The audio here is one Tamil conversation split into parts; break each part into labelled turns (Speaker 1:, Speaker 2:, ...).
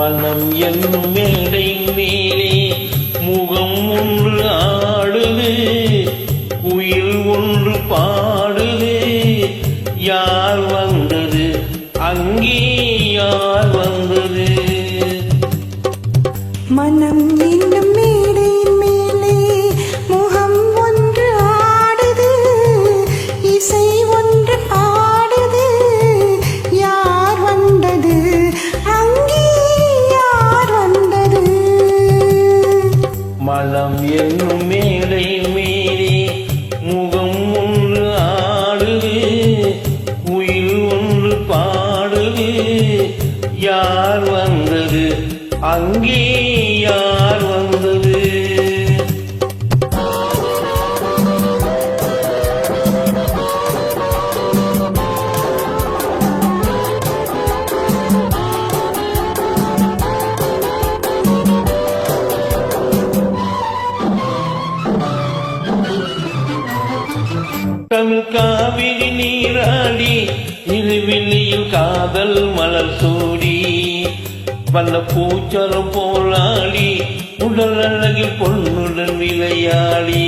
Speaker 1: மனம் என்னும் மேடை மேலே முகம் ஒன்று ஆடுது, குயில் ஒன்று பாடுது. யார் வந்தது அங்கே, யார் வந்தது?
Speaker 2: மனம் என்னும் மேடை மேலே முகம் ஒன்று ஆடுது, இசை ஒன்று பாடுது. யார் வந்தது அங்கே, யார் வந்தது?
Speaker 1: மனம் என்னும் மேடை மேலே முகம் ஒன்று ஆடுது, குயில் ஒன்று பாடுது. யார் வந்தது அங்கே, யார் வந்தது? தமிழ் காவிரி நீராடி இருவிழியில் காதல் மலர் சூடி, வண்ண பூச்சரம் போலாடி உடல் அழகில் பொன்னுடன் விளையாடி.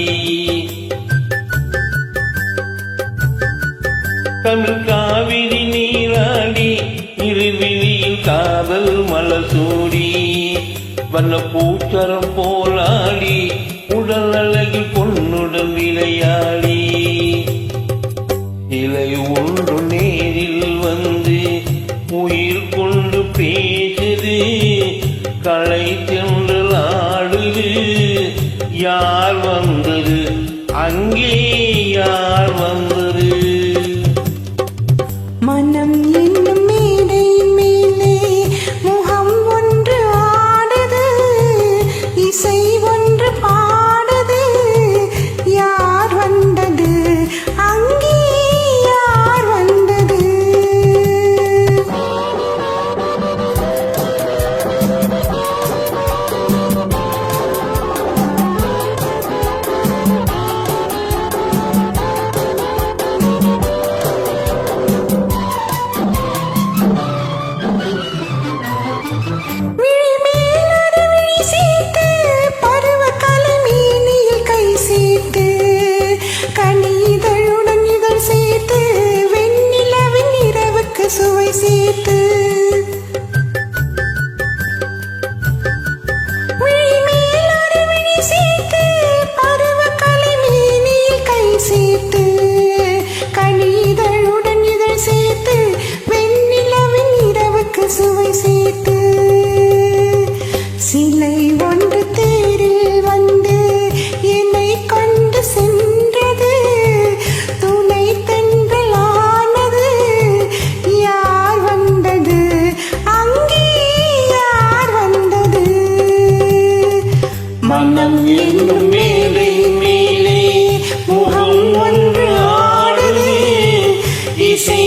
Speaker 1: தமிழ் காவிரி நீராடி இருவிழியில் காதல் மலர் சூடி, வண்ண பூச்சரம் போலாடி உடல் அழகில் பொன்னுடன் விளையாடி. இலை ஒன்று நேரில் வந்து உயிர் கொண்டு பேசுது, களை சென்றல் ஆடுது. யார் வந்தது அங்கே, யார் வந்தது?
Speaker 2: மனம் என்னும் மேடை மேலே முகம் ஒன்று ஆடுது, இசை ஒன்று பாடுது. யார் வந்தது அங்கே, யார் வந்தது? சுவை சேர்த்து சேர்த்து பருவக்கலை மேனியில் கை சேர்த்து, கனிதழுடன் இதழ் சேர்த்து வெண்ணிலவின் இரவுக்கு சுவை சேர்த்து. சிலை ஒன்று தேரில் வந்து என்னை கொண்டு சென்றது, துணை தென்றலானது. யார் வந்தது அங்கே, யார் வந்தது?
Speaker 1: மனம் என்னும் மேடை மேலே முகம் ஒன்று ஆடுது, இசை